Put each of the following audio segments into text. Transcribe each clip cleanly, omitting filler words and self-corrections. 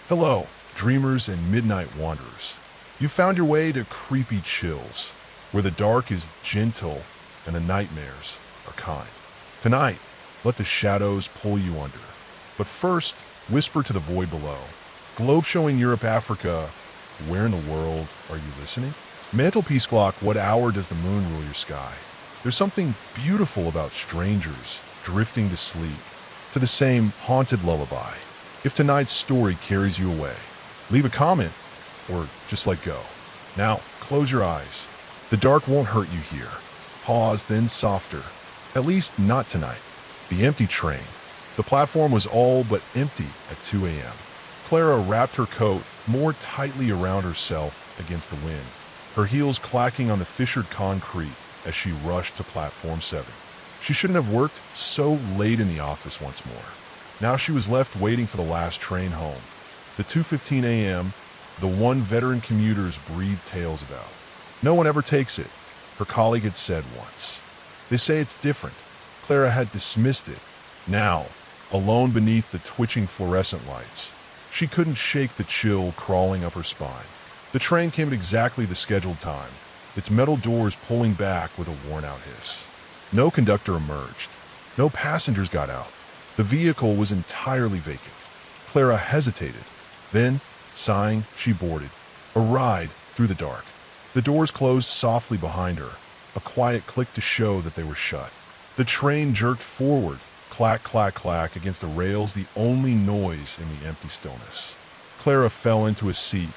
Hello, dreamers and midnight wanderers. You found your way to creepy Chillz, where the dark is gentle and the nightmares are kind. Tonight, let the shadows pull you under. But first, whisper to the void below. Globe showing Europe, Africa, where in the world are you listening? Mantelpiece clock, what hour does the moon rule your sky? There's something beautiful about strangers drifting to sleep to the same haunted lullaby. If tonight's story carries you away, leave a comment or just let go. Now, close your eyes. The dark won't hurt you here. Pause, then softer. At least not tonight. The empty train. The platform was all but empty at 2 a.m. Clara wrapped her coat more tightly around herself against the wind, her heels clacking on the fissured concrete as she rushed to platform 7. She shouldn't have worked so late in the office once more. Now she was left waiting for the last train home. The 2:15 a.m., the one veteran commuters breathed tales about. No one ever takes it, her colleague had said once. They say it's different. Clara had dismissed it. Now, alone beneath the twitching fluorescent lights, she couldn't shake the chill crawling up her spine. The train came at exactly the scheduled time, its metal doors pulling back with a worn-out hiss. No conductor emerged. No passengers got out. The vehicle was entirely vacant. Clara hesitated. Then, sighing, she boarded. A ride through the dark. The doors closed softly behind her, a quiet click to show that they were shut. The train jerked forward, clack, clack, clack against the rails, the only noise in the empty stillness. Clara fell into a seat,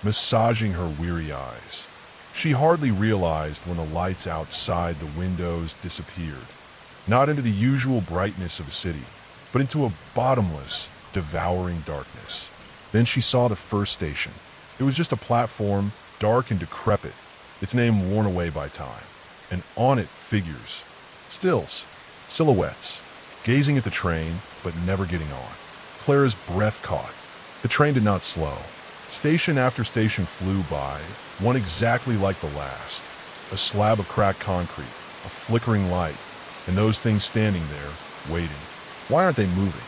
massaging her weary eyes. She hardly realized when the lights outside the windows disappeared, not into the usual brightness of a city, but into a bottomless, devouring darkness. Then she saw the first station. It was just a platform, dark and decrepit, its name worn away by time. And on it, figures, stills, silhouettes, gazing at the train, but never getting on. Clara's breath caught. The train did not slow. Station after station flew by, one exactly like the last. A slab of cracked concrete, a flickering light, and those things standing there, waiting. Why aren't they moving?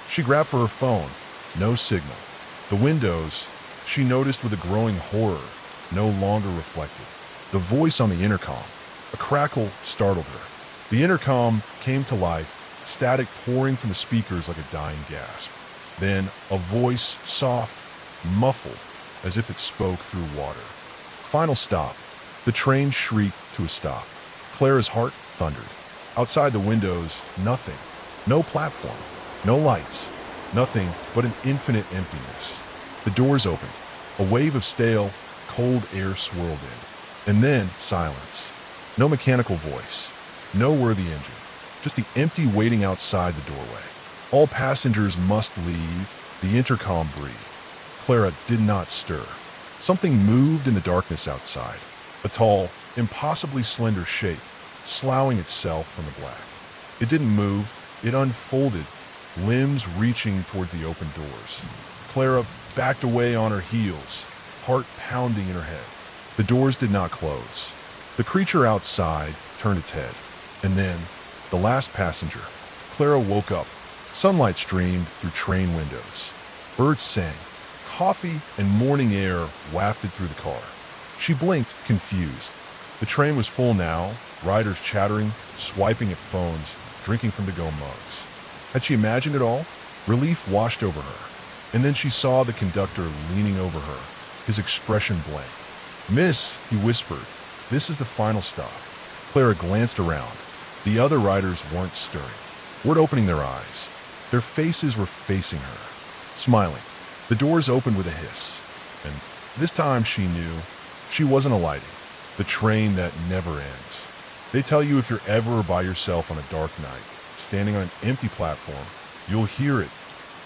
She grabbed for her phone. No signal. The windows, she noticed with a growing horror, no longer reflected. The voice on the intercom. A crackle startled her. The intercom came to life, static pouring from the speakers like a dying gasp. Then a voice, soft, muffled, as if it spoke through water. Final stop. The train shrieked to a stop. Clara's heart thundered. Outside the windows, nothing. No platform, no lights, nothing but an infinite emptiness. The doors opened. A wave of stale, cold air swirled in. And then silence. No mechanical voice. No worthy engine. Just the empty waiting outside the doorway. All passengers must leave. The intercom breathed. Clara did not stir. Something moved in the darkness outside. A tall, impossibly slender shape, sloughing itself from the black. It didn't move. It unfolded, limbs reaching towards the open doors. Clara backed away on her heels, heart pounding in her head. The doors did not close. The creature outside turned its head. And then, the last passenger. Clara woke up. Sunlight streamed through train windows. Birds sang. Coffee and morning air wafted through the car. She blinked, confused. The train was full now, riders chattering, swiping at phones, drinking from to-go mugs. Had she imagined it all? Relief washed over her. And then she saw the conductor leaning over her, his expression blank. "Miss," he whispered, "this is the final stop." Clara glanced around. The other riders weren't stirring, weren't opening their eyes. Their faces were facing her, smiling. The doors opened with a hiss. And this time she knew she wasn't alighting. The train that never ends. They tell you if you're ever by yourself on a dark night, standing on an empty platform, you'll hear it,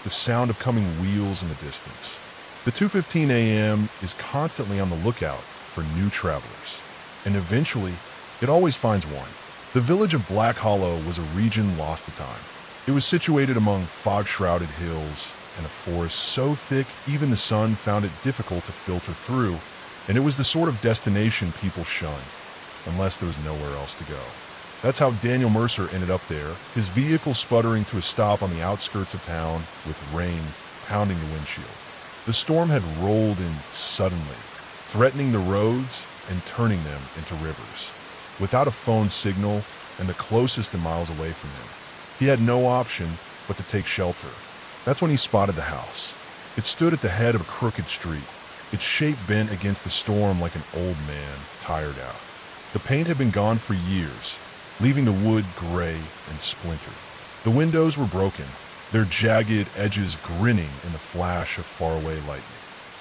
the sound of coming wheels in the distance. The 2:15 a.m. is constantly on the lookout for new travelers. And eventually, it always finds one. The village of Black Hollow was a region lost to time. It was situated among fog-shrouded hills and a forest so thick even the sun found it difficult to filter through, and it was the sort of destination people shunned, unless there was nowhere else to go. That's how Daniel Mercer ended up there, his vehicle sputtering to a stop on the outskirts of town with rain pounding the windshield. The storm had rolled in suddenly, threatening the roads and turning them into rivers. Without a phone signal and the closest and miles away from him, he had no option but to take shelter. That's when he spotted the house. It stood at the head of a crooked street, its shape bent against the storm like an old man, tired out. The paint had been gone for years, leaving the wood gray and splintered. The windows were broken, their jagged edges grinning in the flash of faraway lightning.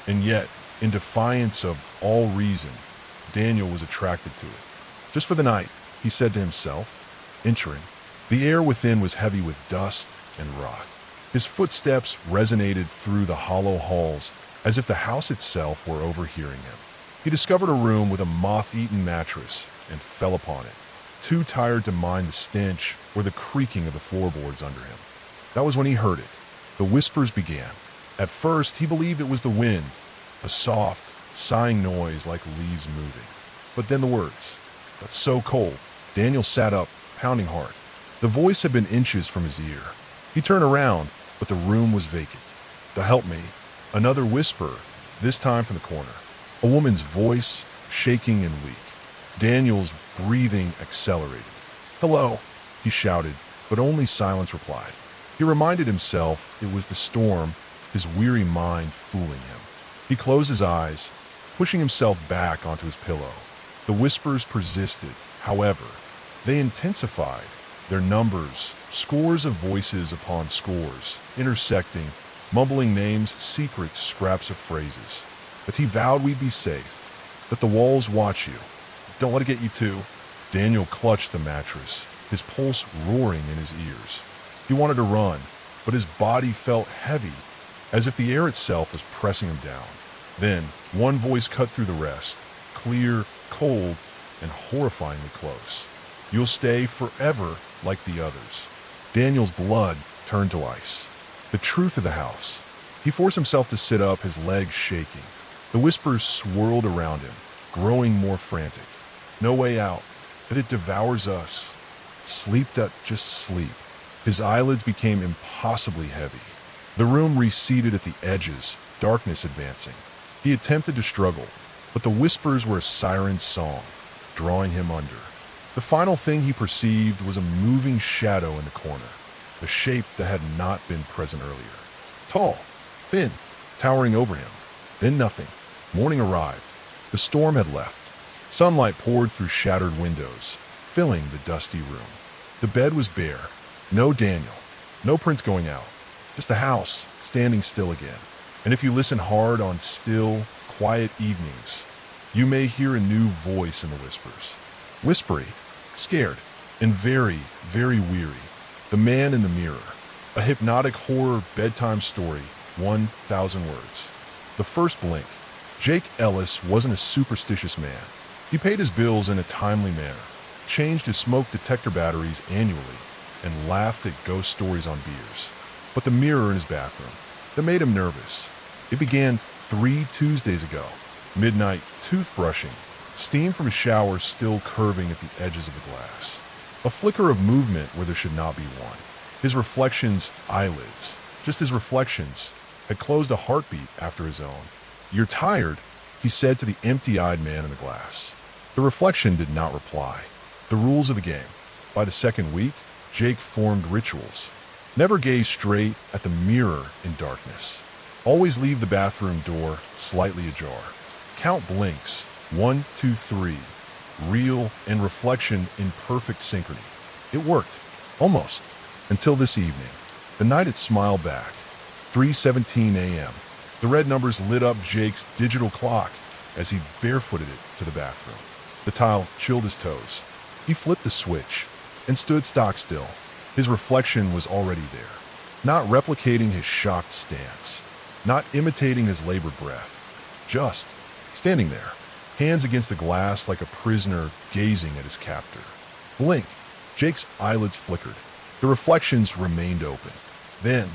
And yet, in defiance of all reason, Daniel was attracted to it. Just for the night, he said to himself, entering. The air within was heavy with dust and rot. His footsteps resonated through the hollow halls as if the house itself were overhearing him. He discovered a room with a moth-eaten mattress and fell upon it, too tired to mind the stench or the creaking of the floorboards under him. That was when he heard it. The whispers began. At first, he believed it was the wind, a soft, sighing noise like leaves moving. But then the words. That's so cold. Daniel sat up, pounding hard. The voice had been inches from his ear. He turned around, but the room was vacant. To help me, another whisper, this time from the corner. A woman's voice, shaking and weak. Daniel's breathing accelerated. Hello, he shouted, but only silence replied. He reminded himself it was the storm, his weary mind fooling him. He closed his eyes, pushing himself back onto his pillow. The whispers persisted, however. They intensified, their numbers, scores of voices upon scores, intersecting, mumbling names, secrets, scraps of phrases. But he vowed we'd be safe, that the walls watch you. Don't let it get you too. Daniel clutched the mattress, his pulse roaring in his ears. He wanted to run, but his body felt heavy, as if the air itself was pressing him down. Then, one voice cut through the rest, clear, cold, and horrifyingly close. You'll stay forever like the others. Daniel's blood turned to ice. The truth of the house. He forced himself to sit up, his legs shaking. The whispers swirled around him, growing more frantic. No way out, that it devours us. Sleep, that just sleep. His eyelids became impossibly heavy. The room receded at the edges, darkness advancing. He attempted to struggle, but the whispers were a siren's song, drawing him under. The final thing he perceived was a moving shadow in the corner, a shape that had not been present earlier. Tall, thin, towering over him. Then nothing. Morning arrived. The storm had left. Sunlight poured through shattered windows, filling the dusty room. The bed was bare. No Daniel. No prints going out. Just the house, standing still again. And if you listen hard on still, quiet evenings, you may hear a new voice in the whispers. Whispery, scared, and very, very weary. The Man in the Mirror. A hypnotic horror bedtime story, 1,000 words. The first blink. Jake Ellis wasn't a superstitious man. He paid his bills in a timely manner, changed his smoke detector batteries annually, and laughed at ghost stories on beers. But the mirror in his bathroom, that made him nervous. It began 3 Tuesdays ago. Midnight toothbrushing, steam from a shower still curving at the edges of the glass. A flicker of movement where there should not be one. His reflection's eyelids, just his reflections, had closed a heartbeat after his own. You're tired, he said to the empty-eyed man in the glass. The reflection did not reply. The rules of the game. By the second week, Jake formed rituals. Never gaze straight at the mirror in darkness. Always leave the bathroom door slightly ajar. Count blinks, 1, 2, 3. Real and reflection in perfect synchrony. It worked. Almost. Until this evening. The night it smiled back. 3:17 a.m. The red numbers lit up Jake's digital clock as he barefooted it to the bathroom. The tile chilled his toes. He flipped the switch and stood stock still. His reflection was already there, not replicating his shocked stance, not imitating his labored breath, just standing there, hands against the glass like a prisoner gazing at his captor. Blink. Jake's eyelids flickered. The reflections remained open. Then,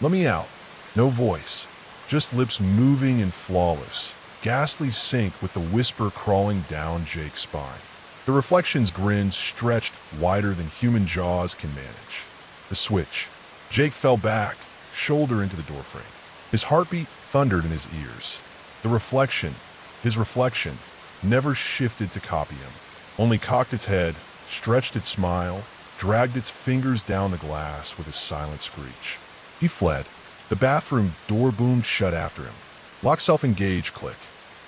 let me out. No voice, just lips moving and flawless, ghastly sync with the whisper crawling down Jake's spine. The reflection's grin stretched wider than human jaws can manage. The switch. Jake fell back, shoulder into the doorframe. His heartbeat thundered in his ears. The reflection, his reflection, never shifted to copy him, only cocked its head, stretched its smile, dragged its fingers down the glass with a silent screech. He fled. The bathroom door boomed shut after him. Lock self-engage click.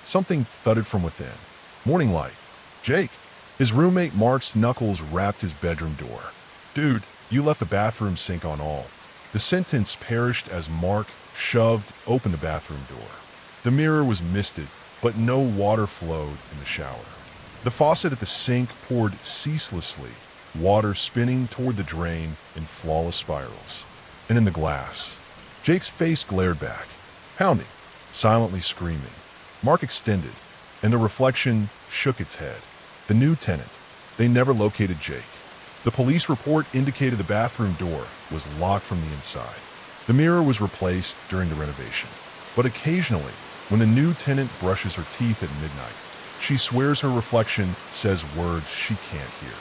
Something thudded from within. Morning light. Jake. His roommate Mark's knuckles rapped his bedroom door. Dude, you left the bathroom sink on all. The sentence perished as Mark shoved open the bathroom door. The mirror was misted, but no water flowed in the shower. The faucet at the sink poured ceaselessly, water spinning toward the drain in flawless spirals. And in the glass, Jake's face glared back, pounding, silently screaming. Mark extended, and the reflection shook its head. The new tenant. They never located Jake. The police report indicated the bathroom door was locked from the inside. The mirror was replaced during the renovation. But occasionally, when a new tenant brushes her teeth at midnight, she swears her reflection says words she can't hear.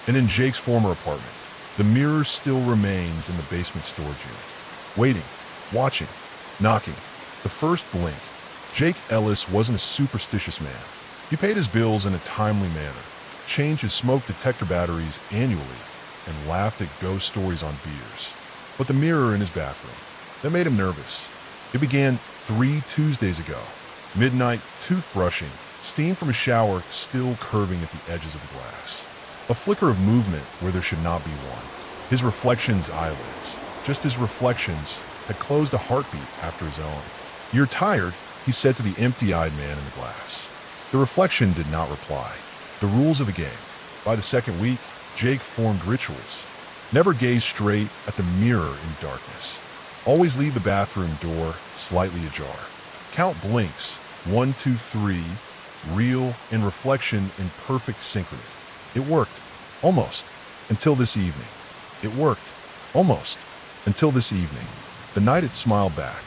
And in Jake's former apartment, the mirror still remains in the basement storage unit. Waiting, watching, knocking. The first blink. Jake Ellis wasn't a superstitious man. He paid his bills in a timely manner, changed his smoke detector batteries annually, and laughed at ghost stories on beers. But the mirror in his bathroom, that made him nervous. It began 3 Tuesdays ago. Midnight toothbrushing, steam from a shower still curving at the edges of the glass. A flicker of movement where there should not be one. His reflection's eyelids, just his reflections, had closed a heartbeat after his own. You're tired, he said to the empty-eyed man in the glass. The reflection did not reply. The rules of the game. By the second week, Jake formed rituals. Never gaze straight at the mirror in darkness. Always leave the bathroom door slightly ajar. Count blinks, 1, 2, 3, real and reflection in perfect synchrony. It worked, almost, until this evening. It worked, almost, until this evening. The night it smiled back.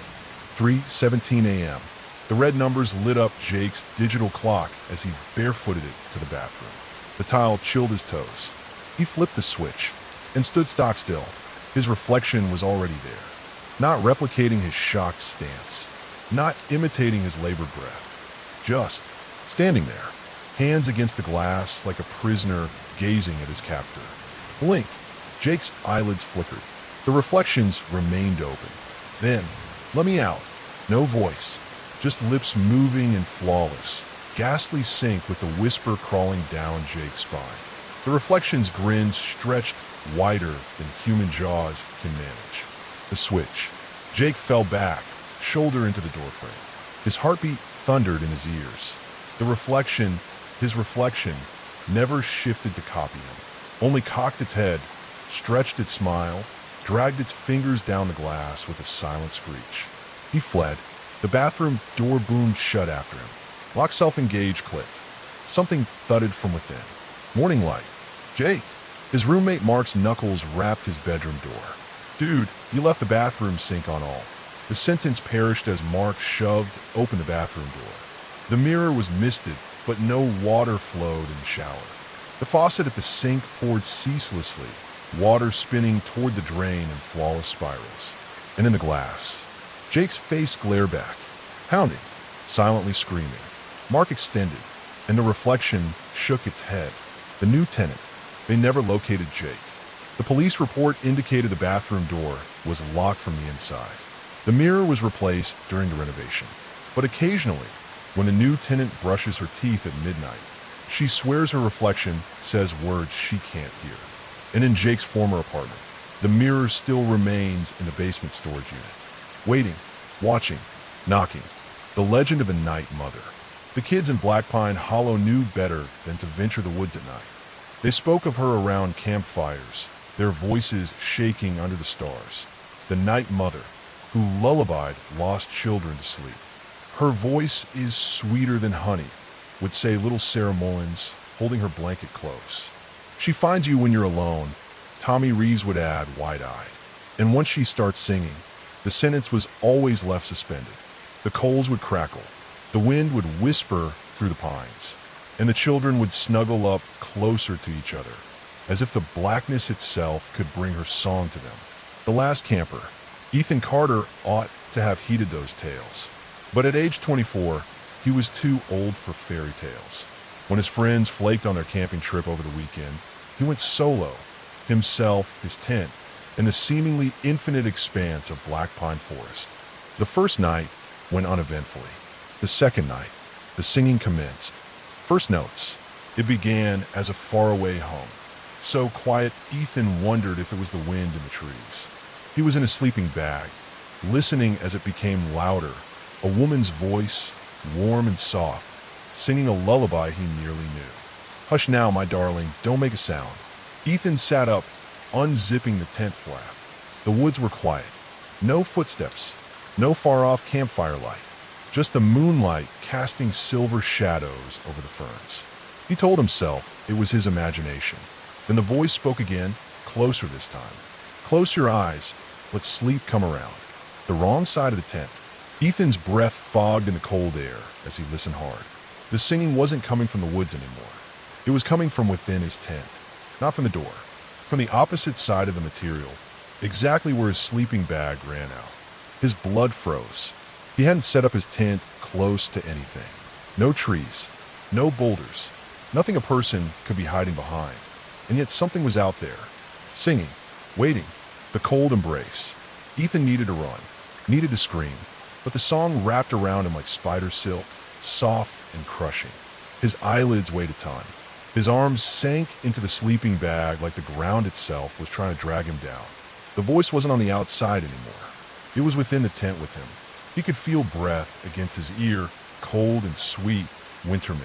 3:17 a.m. The red numbers lit up Jake's digital clock as he barefooted it to the bathroom. The tile chilled his toes. He flipped the switch and stood stock still. His reflection was already there, not replicating his shocked stance, not imitating his labored breath, just standing there, hands against the glass like a prisoner gazing at his captor. Blink. Jake's eyelids flickered. The reflections remained open. Then, let me out. No voice. Just lips moving and flawless, ghastly sync with the whisper crawling down Jake's spine. The reflection's grins stretched wider than human jaws can manage. The switch. Jake fell back, shoulder into the doorframe. His heartbeat thundered in his ears. The reflection, his reflection, never shifted to copy him, only cocked its head, stretched its smile, dragged its fingers down the glass with a silent screech. He fled. The bathroom door boomed shut after him. Lock self-engage clicked. Something thudded from within. Morning light. Jake. His roommate Mark's knuckles rapped his bedroom door. Dude, you left the bathroom sink on all. The sentence perished as Mark shoved open the bathroom door. The mirror was misted, but no water flowed in the shower. The faucet at the sink poured ceaselessly, water spinning toward the drain in flawless spirals. And in the glass, Jake's face glared back, pounding, silently screaming. Mark extended, and the reflection shook its head. The new tenant. They never located Jake. The police report indicated the bathroom door was locked from the inside. The mirror was replaced during the renovation. But occasionally, when a new tenant brushes her teeth at midnight, she swears her reflection says words she can't hear. And in Jake's former apartment, the mirror still remains in the basement storage unit. Waiting, watching, knocking. The legend of a night mother. The kids in Black Pine Hollow knew better than to venture the woods at night. They spoke of her around campfires, their voices shaking under the stars. The night mother, who lullabied lost children to sleep. Her voice is sweeter than honey, would say little Sarah Mullins, holding her blanket close. She finds you when you're alone, Tommy Reeves would add, wide-eyed. And once she starts singing, the sentence was always left suspended. The coals would crackle, the wind would whisper through the pines, and the children would snuggle up closer to each other, as if the blackness itself could bring her song to them. The last camper, Ethan Carter, ought to have heeded those tales. But at age 24, he was too old for fairy tales. When his friends flaked on their camping trip over the weekend, he went solo, himself, his tent, and the seemingly infinite expanse of black pine forest. The first night went uneventfully. The second night, the singing commenced. First notes. It began as a faraway hum. So quiet, Ethan wondered if it was the wind in the trees. He was in a sleeping bag, listening as it became louder. A woman's voice, warm and soft, singing a lullaby he nearly knew. "Hush now, my darling, don't make a sound." Ethan sat up, unzipping the tent flap. The woods were quiet. No footsteps, no far-off campfire light, just the moonlight casting silver shadows over the ferns. He told himself it was his imagination. Then the voice spoke again, closer this time. "Close your eyes, let sleep come around." The wrong side of the tent. Ethan's breath fogged in the cold air as he listened hard. The singing wasn't coming from the woods anymore. It was coming from within his tent, not from the door, from the opposite side of the material, exactly where his sleeping bag ran out. His blood froze. He hadn't set up his tent close to anything. No trees, no boulders, nothing a person could be hiding behind. And yet something was out there, singing, waiting, the cold embrace. Ethan needed to run, needed to scream, but the song wrapped around him like spider silk, soft and crushing. His eyelids weighed a ton. His arms sank into the sleeping bag like the ground itself was trying to drag him down. The voice wasn't on the outside anymore. It was within the tent with him. He could feel breath against his ear, cold and sweet, winter mint.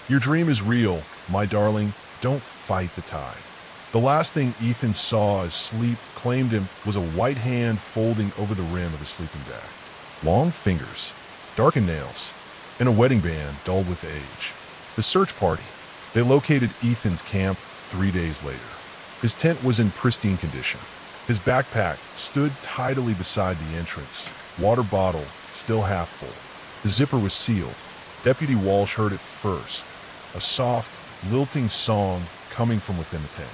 "Your dream is real, my darling. Don't fight the tide." The last thing Ethan saw as sleep claimed him was a white hand folding over the rim of his sleeping bag. Long fingers, darkened nails, and a wedding band dulled with age. The search party. They located Ethan's camp 3 days later. His tent was in pristine condition. His backpack stood tidily beside the entrance, water bottle still half full. The zipper was sealed. Deputy Walsh heard it first, a soft, lilting song coming from within the tent.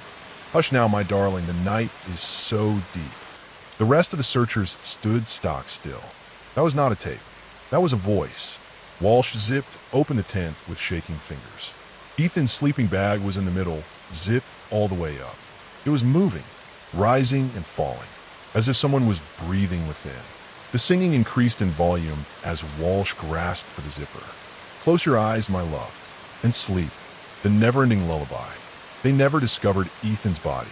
"Hush now, my darling, the night is so deep." The rest of the searchers stood stock still. That was not a tape. That was a voice. Walsh zipped open the tent with shaking fingers. Ethan's sleeping bag was in the middle, zipped all the way up. It was moving, rising and falling, as if someone was breathing within. The singing increased in volume as Walsh grasped for the zipper. "Close your eyes, my love, and sleep." The never-ending lullaby. They never discovered Ethan's body.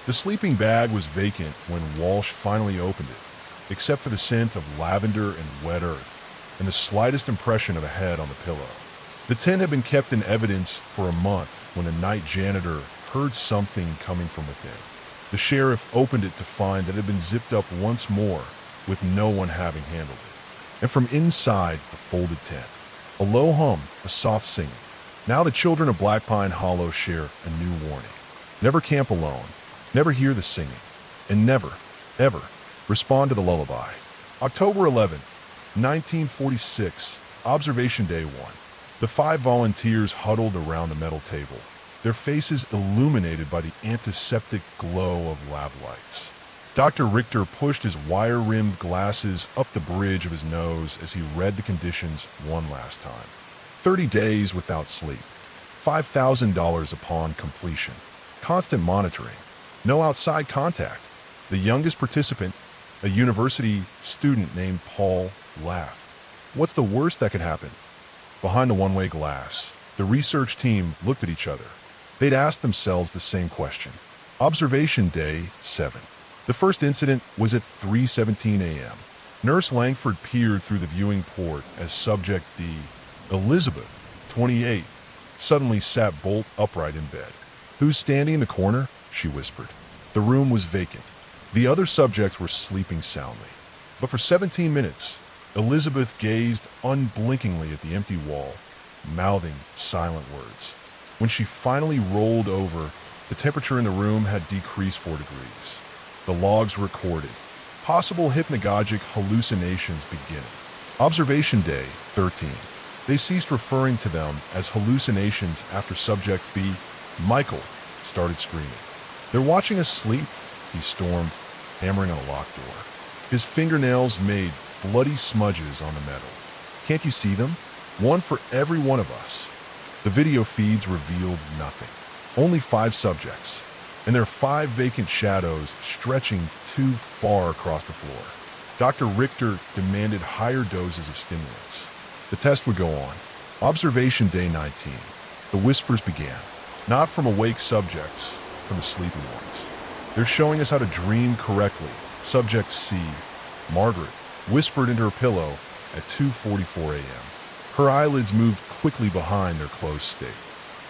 The sleeping bag was vacant when Walsh finally opened it, except for the scent of lavender and wet earth, and the slightest impression of a head on the pillow. The tent had been kept in evidence for a month when the night janitor heard something coming from within. The sheriff opened it to find that it had been zipped up once more, with no one having handled it. And from inside the folded tent, a low hum, a soft singing. Now the children of Black Pine Hollow share a new warning. Never camp alone, never hear the singing, and never, ever, respond to the lullaby. October 11th, 1946, Observation Day 1. The 5 volunteers huddled around the metal table, their faces illuminated by the antiseptic glow of lab lights. Dr. Richter pushed his wire-rimmed glasses up the bridge of his nose as he read the conditions one last time. 30 days without sleep, $5,000 upon completion, constant monitoring, no outside contact. The youngest participant, a university student named Paul, laughed. What's the worst that could happen? Behind the one-way glass, the research team looked at each other. They'd asked themselves the same question. Observation Day 7. The first incident was at 3:17 a.m. Nurse Langford peered through the viewing port as Subject D, Elizabeth, 28, suddenly sat bolt upright in bed. "Who's standing in the corner?" she whispered. The room was vacant. The other subjects were sleeping soundly. But for 17 minutes, Elizabeth gazed unblinkingly at the empty wall, mouthing silent words. When she finally rolled over, the temperature in the room had decreased 4 degrees. The logs recorded. Possible hypnagogic hallucinations beginning. Observation Day 13. They ceased referring to them as hallucinations after Subject B, Michael, started screaming. "They're watching us sleep," he stormed, hammering on a locked door. His fingernails made bloody smudges on the metal. Can't you see them? One for every one of us. The video feeds revealed nothing. Only 5 subjects, and their 5 vacant shadows stretching too far across the floor. Dr. Richter demanded higher doses of stimulants. The test would go on. Observation day 19. The whispers began, not from awake subjects, from the sleeping ones. They're showing us how to dream correctly. Subject C, Margaret, whispered into her pillow at 2:44 a.m. Her eyelids moved quickly behind their closed state.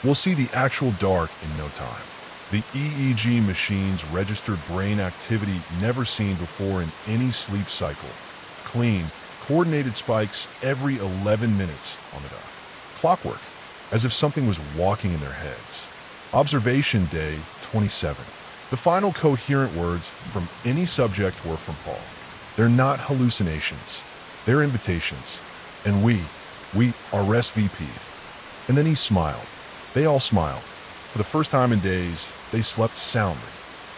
We'll see the actual dark in no time. The EEG machines registered brain activity never seen before in any sleep cycle. Clean, coordinated spikes every 11 minutes on the dot. Clockwork, as if something was walking in their heads. Observation day 27. The final coherent words from any subject were from Paul. They're not hallucinations. They're invitations. And we are RSVP'd. And then he smiled. They all smiled. For the first time in days, they slept soundly.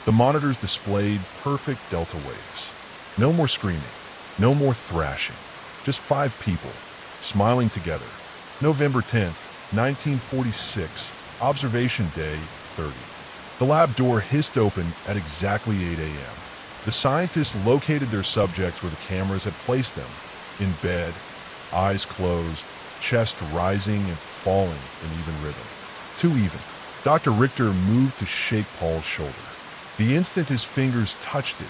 The monitors displayed perfect delta waves. No more screaming. No more thrashing. Just 5 people, smiling together. November 10th, 1946, Observation Day 30. The lab door hissed open at exactly 8 a.m. The scientists located their subjects where the cameras had placed them, in bed, eyes closed, chest rising and falling in even rhythm. Too even. Dr. Richter moved to shake Paul's shoulder. The instant his fingers touched it,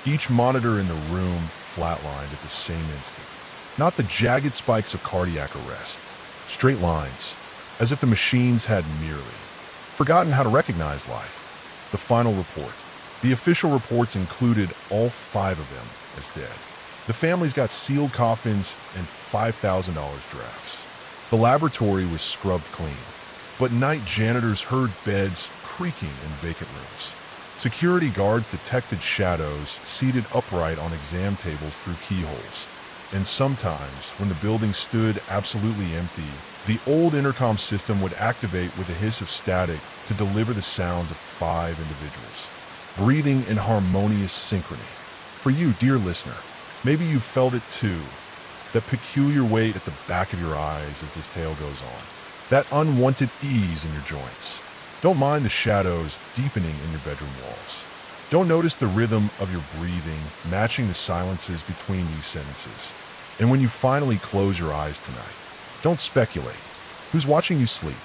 each monitor in the room flatlined at the same instant. Not the jagged spikes of cardiac arrest. Straight lines, as if the machines had merely forgotten how to recognize life. The final report. The official reports included all 5 of them as dead. The families got sealed coffins and $5,000 drafts. The laboratory was scrubbed clean, but night janitors heard beds creaking in vacant rooms. Security guards detected shadows seated upright on exam tables through keyholes. And sometimes, when the building stood absolutely empty, the old intercom system would activate with a hiss of static to deliver the sounds of 5 individuals, breathing in harmonious synchrony. For you, dear listener, maybe you felt it too, that peculiar weight at the back of your eyes as this tale goes on, that unwanted ease in your joints. Don't mind the shadows deepening in your bedroom walls. Don't notice the rhythm of your breathing matching the silences between these sentences. And when you finally close your eyes tonight, don't speculate. Who's watching you sleep?